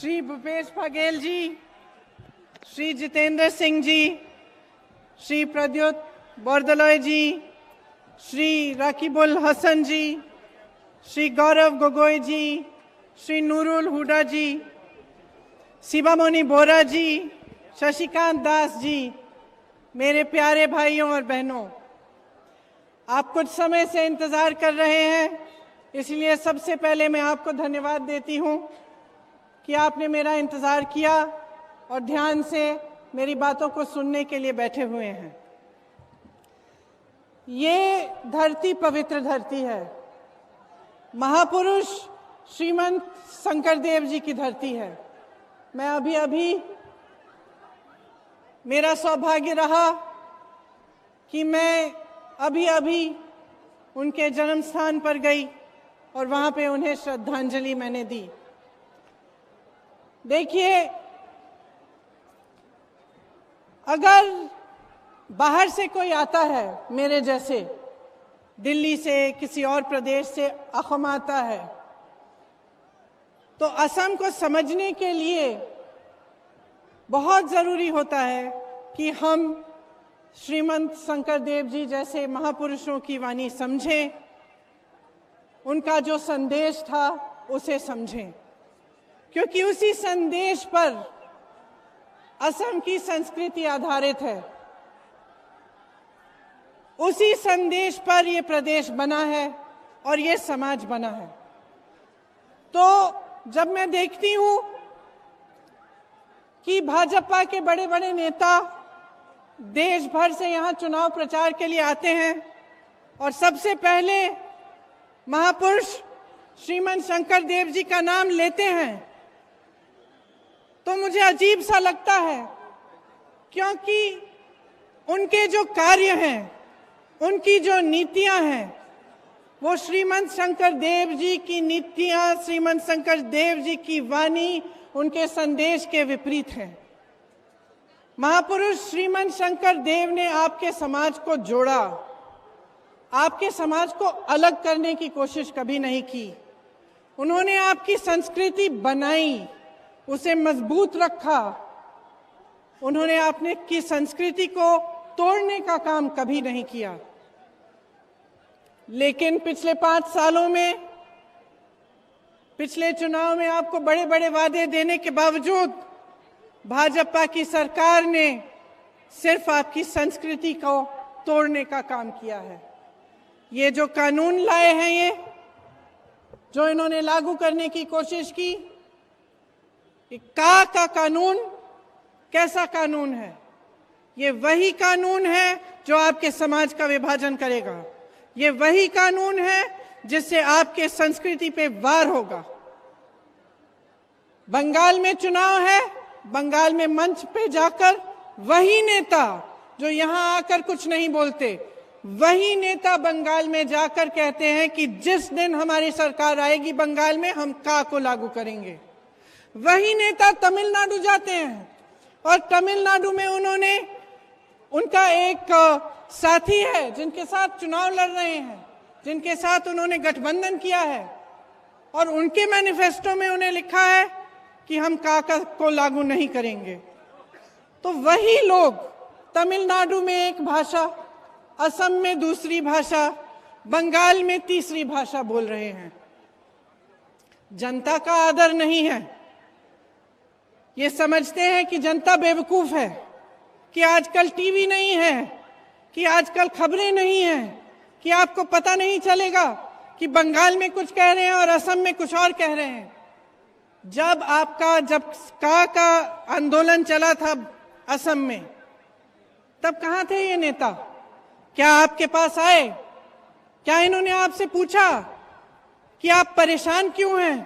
श्री भूपेश बघेल जी, श्री जितेंद्र सिंह जी, श्री प्रद्युत बोरदोलोई जी, श्री राकिबुल हसन जी, श्री गौरव गोगोई जी, श्री नूरुल हुडा जी, शिवामणि बोरा जी, शशिकांत दास जी, मेरे प्यारे भाइयों और बहनों, आप कुछ समय से इंतजार कर रहे हैं, इसलिए सबसे पहले मैं आपको धन्यवाद देती हूं कि आपने मेरा इंतजार किया और ध्यान से मेरी बातों को सुनने के लिए बैठे हुए हैं। ये धरती पवित्र धरती है, महापुरुष श्रीमंत शंकरदेव जी की धरती है। मैं अभी मेरा सौभाग्य रहा कि मैं अभी उनके जन्म स्थान पर गई और वहां पे उन्हें श्रद्धांजलि मैंने दी। देखिए, अगर बाहर से कोई आता है, मेरे जैसे दिल्ली से, किसी और प्रदेश से अखम आता है, तो असम को समझने के लिए बहुत जरूरी होता है कि हम श्रीमंत शंकरदेव जी जैसे महापुरुषों की वाणी समझें, उनका जो संदेश था उसे समझें, क्योंकि उसी संदेश पर असम की संस्कृति आधारित है, उसी संदेश पर ये प्रदेश बना है और ये समाज बना है। तो जब मैं देखती हूं कि भाजपा के बड़े बड़े नेता देश भर से यहां चुनाव प्रचार के लिए आते हैं और सबसे पहले महापुरुष श्रीमंत शंकरदेव जी का नाम लेते हैं, तो मुझे अजीब सा लगता है, क्योंकि उनके जो कार्य हैं, उनकी जो नीतियां हैं, वो श्रीमंत शंकरदेव जी की नीतियां, श्रीमंत शंकरदेव जी की वाणी, उनके संदेश के विपरीत है। महापुरुष श्रीमंत शंकरदेव ने आपके समाज को जोड़ा, आपके समाज को अलग करने की कोशिश कभी नहीं की। उन्होंने आपकी संस्कृति बनाई, उसे मजबूत रखा। उन्होंने आपने की संस्कृति को तोड़ने का काम कभी नहीं किया। लेकिन पिछले 5 सालों में, पिछले चुनाव में आपको बड़े बड़े वादे देने के बावजूद भाजपा की सरकार ने सिर्फ आपकी संस्कृति को तोड़ने का काम किया है। ये जो कानून लाए हैं, ये जो इन्होंने लागू करने की कोशिश की, का कानून कैसा कानून है? ये वही कानून है जो आपके समाज का विभाजन करेगा। ये वही कानून है जिससे आपके संस्कृति पे वार होगा। बंगाल में चुनाव है, बंगाल में मंच पे जाकर वही नेता जो यहां आकर कुछ नहीं बोलते, वही नेता बंगाल में जाकर कहते हैं कि जिस दिन हमारी सरकार आएगी बंगाल में, हम का को लागू करेंगे। वही नेता तमिलनाडु जाते हैं और तमिलनाडु में उन्होंने, उनका एक साथी है जिनके साथ चुनाव लड़ रहे हैं, जिनके साथ उन्होंने गठबंधन किया है, और उनके मैनिफेस्टो में उन्हें लिखा है कि हम काका को लागू नहीं करेंगे। तो वही लोग तमिलनाडु में एक भाषा, असम में दूसरी भाषा, बंगाल में तीसरी भाषा बोल रहे हैं। जनता का आदर नहीं है। ये समझते हैं कि जनता बेवकूफ है, कि आजकल टीवी नहीं है, कि आजकल खबरें नहीं हैं, कि आपको पता नहीं चलेगा कि बंगाल में कुछ कह रहे हैं और असम में कुछ और कह रहे हैं। जब का आंदोलन चला था असम में, तब कहां थे ये नेता? क्या आपके पास आए? क्या इन्होंने आपसे पूछा कि आप परेशान क्यों हैं?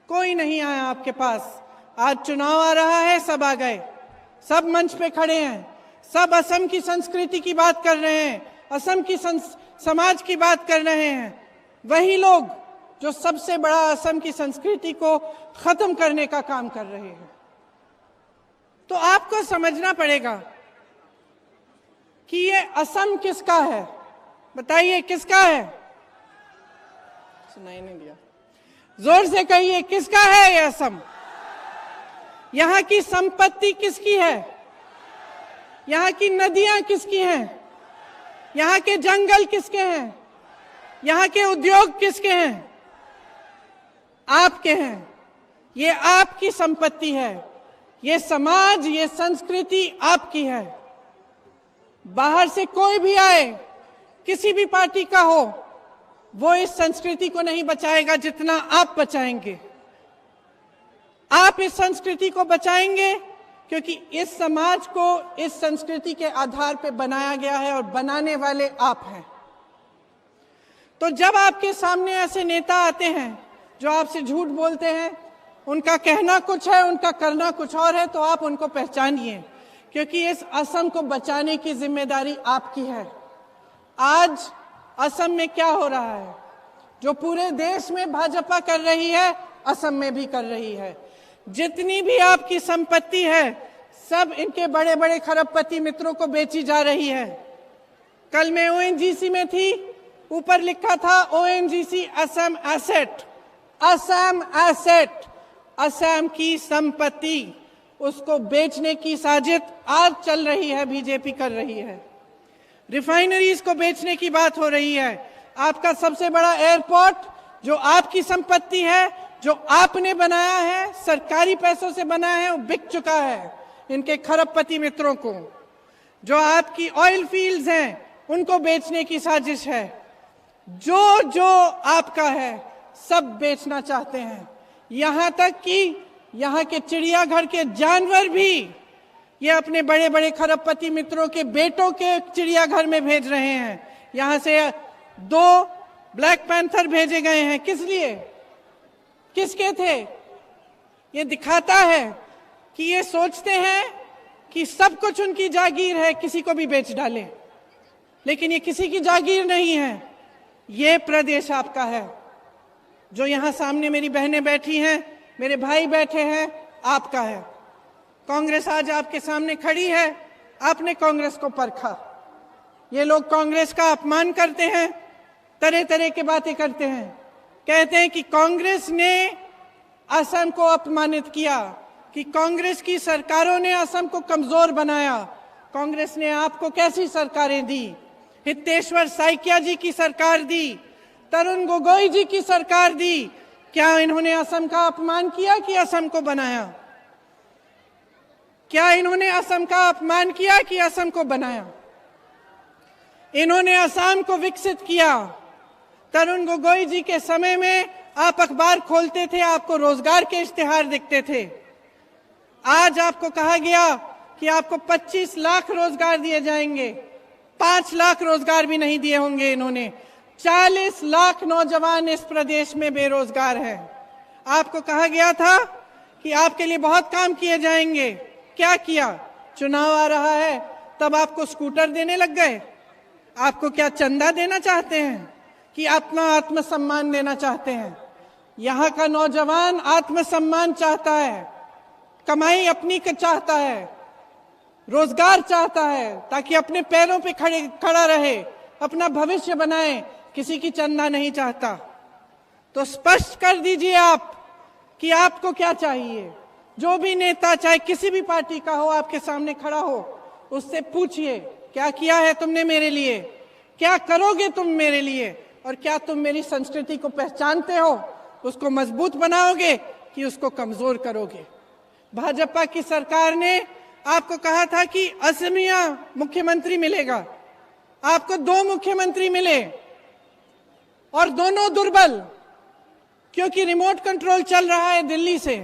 कोई नहीं आया आपके पास। आज चुनाव आ रहा है, सब आ गए, सब मंच पे खड़े हैं, सब असम की संस्कृति की बात कर रहे हैं, असम की समाज की बात कर रहे हैं। वही लोग जो सबसे बड़ा असम की संस्कृति को खत्म करने का काम कर रहे हैं। तो आपको समझना पड़ेगा कि ये असम किसका है। बताइए किसका है? सुनाई नहीं दिया, जोर से कहिए, किसका है ये असम? यहाँ की संपत्ति किसकी है? यहाँ की नदियां किसकी हैं? यहाँ के जंगल किसके हैं? यहाँ के उद्योग किसके हैं? आपके हैं। ये आपकी संपत्ति है। ये समाज, ये संस्कृति आपकी है। बाहर से कोई भी आए, किसी भी पार्टी का हो, वो इस संस्कृति को नहीं बचाएगा जितना आप बचाएंगे। आप इस संस्कृति को बचाएंगे क्योंकि इस समाज को इस संस्कृति के आधार पर बनाया गया है और बनाने वाले आप हैं। तो जब आपके सामने ऐसे नेता आते हैं जो आपसे झूठ बोलते हैं, उनका कहना कुछ है, उनका करना कुछ और है, तो आप उनको पहचानिए, क्योंकि इस असम को बचाने की जिम्मेदारी आपकी है। आज असम में क्या हो रहा है? जो पूरे देश में भाजपा कर रही है, असम में भी कर रही है। जितनी भी आपकी संपत्ति है, सब इनके बड़े बड़े खरबपति मित्रों को बेची जा रही है। कल मैं ओएनजीसी में थी, ऊपर लिखा था ONGC Assam asset. Assam asset, Assam की संपत्ति, उसको बेचने की साजिश आज चल रही है, बीजेपी कर रही है। रिफाइनरीज को बेचने की बात हो रही है। आपका सबसे बड़ा एयरपोर्ट जो आपकी संपत्ति है, जो आपने बनाया है, सरकारी पैसों से बनाया है, वो बिक चुका है इनके खरबपति मित्रों को। जो आपकी ऑयल फील्ड्स हैं, उनको बेचने की साजिश है। जो जो आपका है, सब बेचना चाहते हैं। यहां तक कि यहाँ के चिड़ियाघर के जानवर भी ये अपने बड़े बड़े खरबपति मित्रों के बेटों के चिड़ियाघर में भेज रहे हैं। यहाँ से 2 ब्लैक पैंथर भेजे गए हैं। किस लिए? किसके थे? ये दिखाता है कि ये सोचते हैं कि सब कुछ उनकी जागीर है, किसी को भी बेच डालें। लेकिन ये किसी की जागीर नहीं है, ये प्रदेश आपका है। जो यहाँ सामने मेरी बहनें बैठी हैं, मेरे भाई बैठे हैं, आपका है। कांग्रेस आज आपके सामने खड़ी है, आपने कांग्रेस को परखा। ये लोग कांग्रेस का अपमान करते हैं, तरह तरह की बातें करते हैं, कहते हैं कि कांग्रेस ने असम को अपमानित किया, कि कांग्रेस की सरकारों ने असम को कमजोर बनाया। कांग्रेस ने आपको कैसी सरकारें दी? हितेश्वर साइकिया जी की सरकार दी, तरुण गोगोई जी की सरकार दी। क्या इन्होंने असम का अपमान किया कि असम को बनाया? क्या इन्होंने असम का अपमान किया कि असम को बनाया? इन्होंने असम को विकसित किया। तरुण गोगोई जी के समय में आप अखबार खोलते थे, आपको रोजगार के इश्तिहार दिखते थे। आज आपको कहा गया कि आपको 25 लाख रोजगार दिए जाएंगे। 5 लाख रोजगार भी नहीं दिए होंगे इन्होंने। 40 लाख नौजवान इस प्रदेश में बेरोजगार हैं। आपको कहा गया था कि आपके लिए बहुत काम किए जाएंगे। क्या किया? चुनाव आ रहा है, तब आपको स्कूटर देने लग गए। आपको क्या चंदा देना चाहते हैं कि अपना आत्मसम्मान देना चाहते हैं? यहाँ का नौजवान आत्मसम्मान चाहता है, कमाई अपनी चाहता है, रोजगार चाहता है, ताकि अपने पैरों पे खड़ा रहे, अपना भविष्य बनाए। किसी की चंदा नहीं चाहता। तो स्पष्ट कर दीजिए आप कि आपको क्या चाहिए। जो भी नेता, चाहे किसी भी पार्टी का हो, आपके सामने खड़ा हो, उससे पूछिए क्या किया है तुमने मेरे लिए, क्या करोगे तुम मेरे लिए, और क्या तुम मेरी संस्कृति को पहचानते हो? उसको मजबूत बनाओगे कि उसको कमजोर करोगे? भाजपा की सरकार ने आपको कहा था कि असमिया मुख्यमंत्री मिलेगा। आपको 2 मुख्यमंत्री मिले और दोनों दुर्बल, क्योंकि रिमोट कंट्रोल चल रहा है दिल्ली से।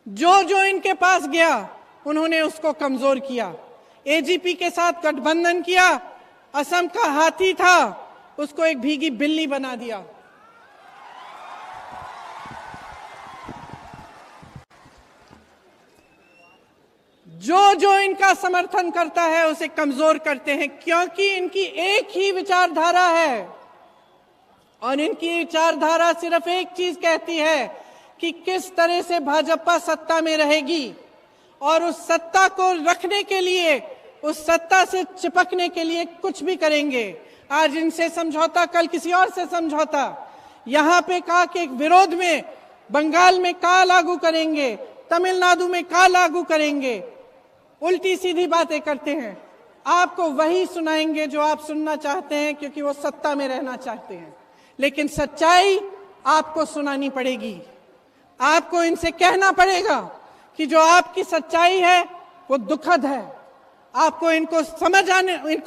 जो जो इनके पास गया, उन्होंने उसको कमजोर किया। एजीपी के साथ गठबंधन किया, असम का हाथी था, उसको एक भीगी बिल्ली बना दिया। जो जो इनका समर्थन करता है उसे कमजोर करते हैं, क्योंकि इनकी एक ही विचारधारा है। और इनकी विचारधारा सिर्फ एक चीज कहती है कि किस तरह से भाजपा सत्ता में रहेगी, और उस सत्ता को रखने के लिए, उस सत्ता से चिपकने के लिए कुछ भी करेंगे। आज इनसे समझौता, कल किसी और से समझौता। यहाँ पे कहा कि एक विरोध में बंगाल में का लागू करेंगे, तमिलनाडु में क्या लागू करेंगे, उल्टी सीधी बातें करते हैं। आपको वही सुनाएंगे जो आप सुनना चाहते हैं, क्योंकि वो सत्ता में रहना चाहते हैं। लेकिन सच्चाई आपको सुनानी पड़ेगी। आपको इनसे कहना पड़ेगा कि जो आपकी सच्चाई है वो दुखद है। आपको इनको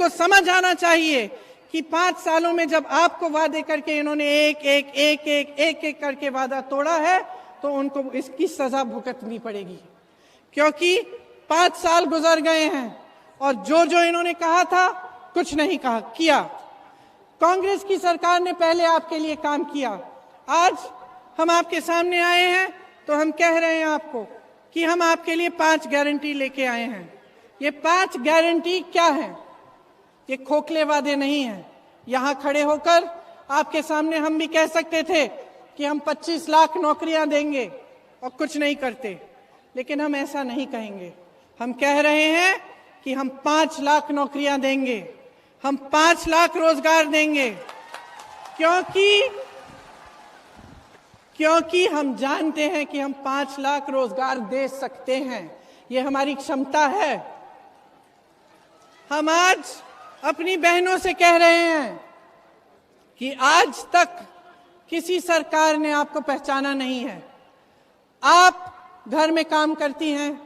समझ आना चाहिए कि 5 सालों में जब आपको वादे करके इन्होंने एक करके वादा तोड़ा है, तो उनको इसकी सजा भुगतनी पड़ेगी, क्योंकि 5 साल गुजर गए हैं और जो इन्होंने कहा था कुछ नहीं किया। कांग्रेस की सरकार ने पहले आपके लिए काम किया। आज हम आपके सामने आए हैं तो हम कह रहे हैं आपको कि हम आपके लिए 5 गारंटी लेके आए हैं। ये 5 गारंटी क्या है? ये खोखले वादे नहीं हैं। यहाँ खड़े होकर आपके सामने हम भी कह सकते थे कि हम 25 लाख नौकरियां देंगे और कुछ नहीं करते, लेकिन हम ऐसा नहीं कहेंगे। हम कह रहे हैं कि हम 5 लाख नौकरियां देंगे, हम 5 लाख रोजगार देंगे, क्योंकि हम जानते हैं कि हम 5 लाख रोजगार दे सकते हैं। ये हमारी क्षमता है। हम आज अपनी बहनों से कह रहे हैं कि आज तक किसी सरकार ने आपको पहचाना नहीं है। आप घर में काम करती हैं,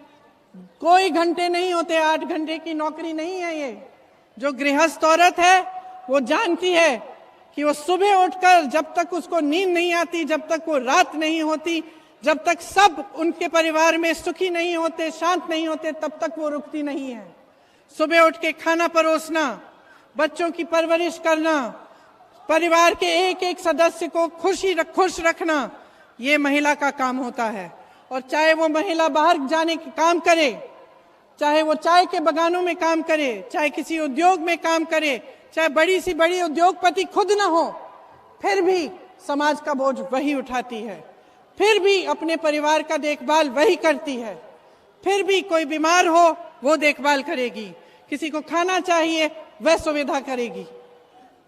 कोई घंटे नहीं होते, 8 घंटे की नौकरी नहीं है ये। जो गृहस्थ औरत है वो जानती है कि वो सुबह उठकर जब तक उसको नींद नहीं आती, जब तक वो रात नहीं होती, जब तक सब उनके परिवार में सुखी नहीं होते, शांत नहीं होते, तब तक वो रुकती नहीं है। सुबह उठ के खाना परोसना, बच्चों की परवरिश करना, परिवार के एक सदस्य को खुश रखना, ये महिला का काम होता है। और चाहे वो महिला बाहर जाने के काम करे, चाहे वो चाय के बगानों में काम करे, चाहे किसी उद्योग में काम करे, चाहे बड़ी सी बड़ी उद्योगपति खुद ना हो, फिर भी समाज का बोझ वही उठाती है, फिर भी अपने परिवार का देखभाल वही करती है, फिर भी कोई बीमार हो वो देखभाल करेगी, किसी को खाना चाहिए वह सुविधा करेगी।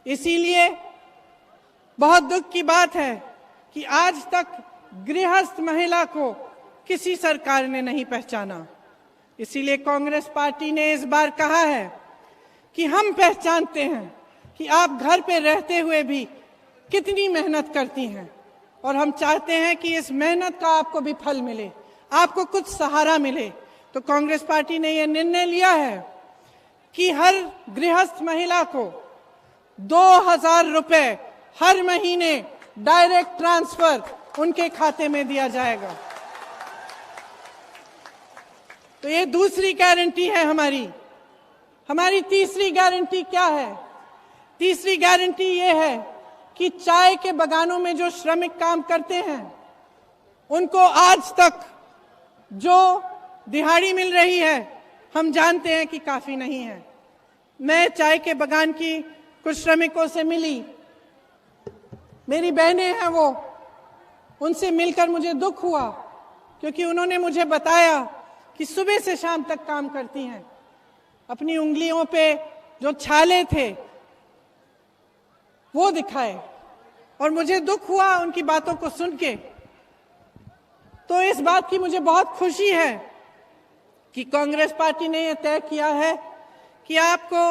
इसीलिए बहुत दुख की बात है कि आज तक गृहस्थ महिला को किसी सरकार ने नहीं पहचाना। इसीलिए कांग्रेस पार्टी ने इस बार कहा है कि हम पहचानते हैं कि आप घर पे रहते हुए भी कितनी मेहनत करती हैं, और हम चाहते हैं कि इस मेहनत का आपको भी फल मिले, आपको कुछ सहारा मिले। तो कांग्रेस पार्टी ने यह निर्णय लिया है कि हर गृहस्थ महिला को 2000 रुपए हर महीने डायरेक्ट ट्रांसफर उनके खाते में दिया जाएगा। तो ये दूसरी गारंटी है हमारी। हमारी तीसरी गारंटी क्या है? तीसरी गारंटी ये है कि चाय के बगानों में जो श्रमिक काम करते हैं उनको आज तक जो दिहाड़ी मिल रही है, हम जानते हैं कि काफी नहीं है। मैं चाय के बगान की कुछ श्रमिकों से मिली, मेरी बहनें हैं वो, उनसे मिलकर मुझे दुख हुआ, क्योंकि उन्होंने मुझे बताया कि सुबह से शाम तक काम करती हैं, अपनी उंगलियों पे जो छाले थे वो दिखाए, और मुझे दुख हुआ उनकी बातों को सुन के। तो इस बात की मुझे बहुत खुशी है कि कांग्रेस पार्टी ने यह तय किया है कि आपको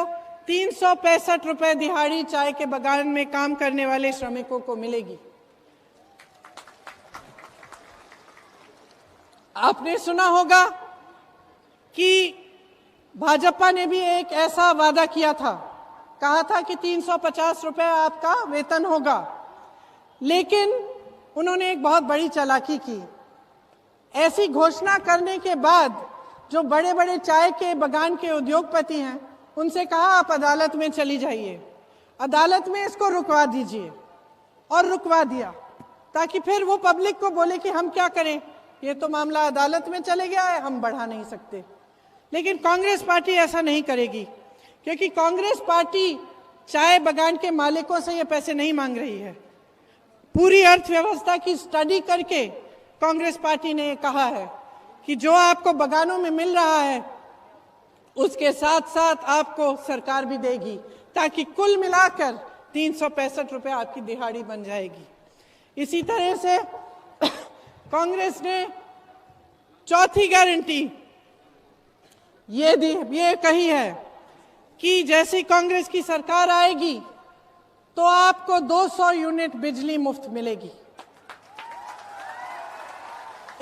365 रुपए दिहाड़ी चाय के बगान में काम करने वाले श्रमिकों को मिलेगी। आपने सुना होगा कि भाजपा ने भी एक ऐसा वादा किया था, कहा था कि 350 रुपए आपका वेतन होगा, लेकिन उन्होंने एक बहुत बड़ी चालाकी की। ऐसी घोषणा करने के बाद जो बड़े बड़े चाय के बगान के उद्योगपति हैं उनसे कहा आप अदालत में चली जाइए, अदालत में इसको रुकवा दीजिए, और रुकवा दिया, ताकि फिर वो पब्लिक को बोले कि हम क्या करें, ये तो मामला अदालत में चले गया है, हम बढ़ा नहीं सकते। लेकिन कांग्रेस पार्टी ऐसा नहीं करेगी, क्योंकि कांग्रेस पार्टी चाय बगान के मालिकों से ये पैसे नहीं मांग रही है। पूरी अर्थव्यवस्था की स्टडी करके कांग्रेस पार्टी ने कहा है कि जो आपको बगानों में मिल रहा है उसके साथ साथ आपको सरकार भी देगी, ताकि कुल मिलाकर 365 रुपए आपकी दिहाड़ी बन जाएगी। इसी तरह से कांग्रेस ने चौथी गारंटी ये कही है कि जैसी कांग्रेस की सरकार आएगी तो आपको 200 यूनिट बिजली मुफ्त मिलेगी।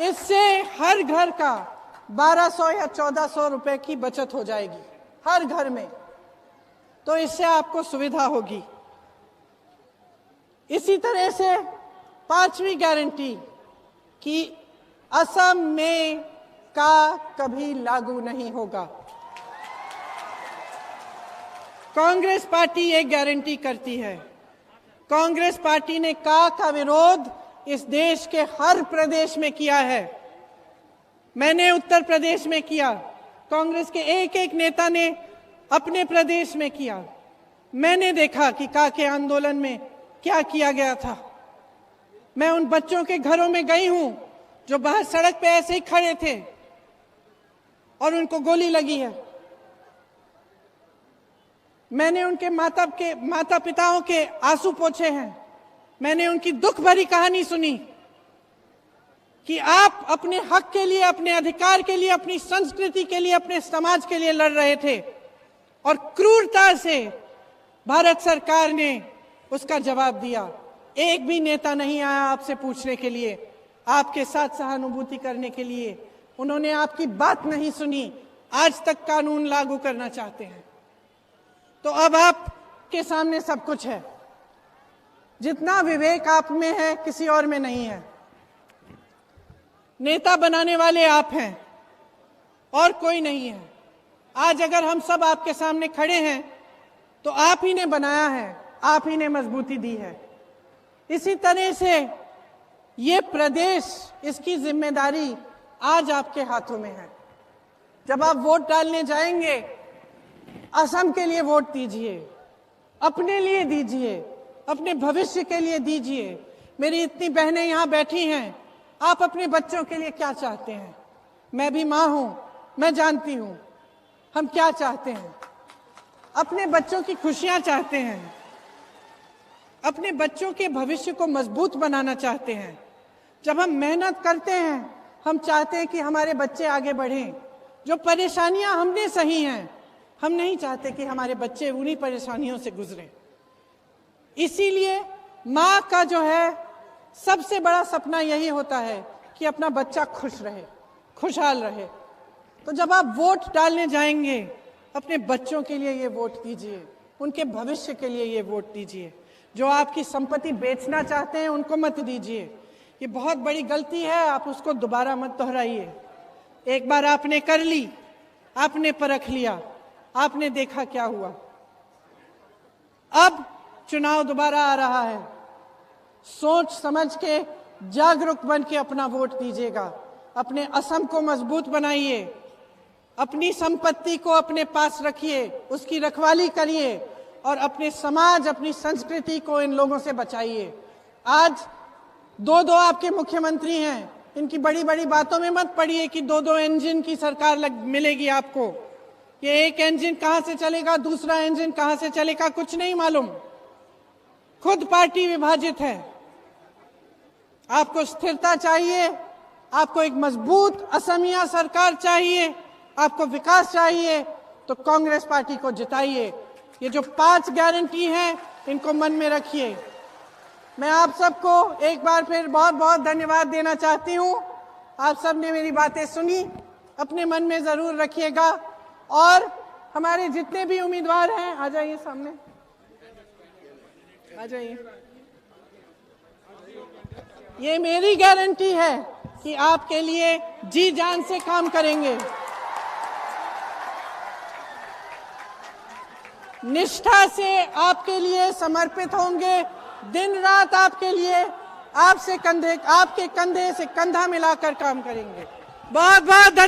इससे हर घर का 1200 या 1400 रुपए की बचत हो जाएगी हर घर में, तो इससे आपको सुविधा होगी। इसी तरह से पांचवी गारंटी कि असम में का कभी लागू नहीं होगा। कांग्रेस पार्टी एक गारंटी करती है। कांग्रेस पार्टी ने का विरोध इस देश के हर प्रदेश में किया है। मैंने उत्तर प्रदेश में किया, कांग्रेस के एक एक नेता ने अपने प्रदेश में किया। मैंने देखा कि का के आंदोलन में क्या किया गया था। मैं उन बच्चों के घरों में गई हूं जो बाहर सड़क पे ऐसे ही खड़े थे और उनको गोली लगी है। मैंने उनके माता पिताओं के आंसू पोंछे हैं। मैंने उनकी दुख भरी कहानी सुनी कि आप अपने हक के लिए, अपने अधिकार के लिए, अपनी संस्कृति के लिए, अपने समाज के लिए लड़ रहे थे और क्रूरता से भारत सरकार ने उसका जवाब दिया। एक भी नेता नहीं आया आपसे पूछने के लिए, आपके साथ सहानुभूति करने के लिए। उन्होंने आपकी बात नहीं सुनी। आज तक कानून लागू करना चाहते हैं। तो अब आपके सामने सब कुछ है। जितना विवेक आप में है किसी और में नहीं है। नेता बनाने वाले आप हैं और कोई नहीं है। आज अगर हम सब आपके सामने खड़े हैं तो आप ही ने बनाया है, आप ही ने मजबूती दी है। इसी तरह से ये प्रदेश, इसकी जिम्मेदारी आज आपके हाथों में है। जब आप वोट डालने जाएंगे, असम के लिए वोट दीजिए, अपने लिए दीजिए, अपने भविष्य के लिए दीजिए। मेरी इतनी बहनें यहाँ बैठी हैं, आप अपने बच्चों के लिए क्या चाहते हैं? मैं भी माँ हूं, मैं जानती हूं हम क्या चाहते हैं। अपने बच्चों की खुशियां चाहते हैं, अपने बच्चों के भविष्य को मजबूत बनाना चाहते हैं। जब हम मेहनत करते हैं, हम चाहते हैं कि हमारे बच्चे आगे बढ़ें। जो परेशानियां हमने सही हैं, हम नहीं चाहते कि हमारे बच्चे उन्हीं परेशानियों से गुजरें। इसीलिए माँ का जो है सबसे बड़ा सपना यही होता है कि अपना बच्चा खुश रहे, खुशहाल रहे। तो जब आप वोट डालने जाएंगे, अपने बच्चों के लिए ये वोट दीजिए, उनके भविष्य के लिए ये वोट दीजिए। जो आपकी संपत्ति बेचना चाहते हैं उनको मत दीजिए। ये बहुत बड़ी गलती है, आप उसको दोबारा मत दोहराइए। एक बार आपने कर ली, आपने परख लिया, आपने देखा क्या हुआ। अब चुनाव दोबारा आ रहा है। सोच समझ के, जागरूक बन के अपना वोट दीजिएगा। अपने असम को मजबूत बनाइए, अपनी संपत्ति को अपने पास रखिए, उसकी रखवाली करिए और अपने समाज, अपनी संस्कृति को इन लोगों से बचाइए। आज दो आपके मुख्यमंत्री हैं, इनकी बड़ी बड़ी बातों में मत पड़िए कि दो इंजन की सरकार मिलेगी आपको। ये एक इंजन कहां से चलेगा, दूसरा इंजन कहां से चलेगा, कुछ नहीं मालूम। खुद पार्टी विभाजित है। आपको स्थिरता चाहिए, आपको एक मजबूत असमिया सरकार चाहिए, आपको विकास चाहिए, तो कांग्रेस पार्टी को जिताइए। ये जो 5 गारंटी हैं, इनको मन में रखिए। मैं आप सबको एक बार फिर बहुत बहुत धन्यवाद देना चाहती हूं। आप सब ने मेरी बातें सुनी, अपने मन में जरूर रखिएगा। और हमारे जितने भी उम्मीदवार हैं, आ जाइए सामने, आ जाइए। ये मेरी गारंटी है कि आपके लिए जी जान से काम करेंगे, निष्ठा से आपके लिए समर्पित होंगे, दिन रात आपके लिए, आपके कंधे से कंधा मिलाकर काम करेंगे। बहुत बहुत धन्यवाद।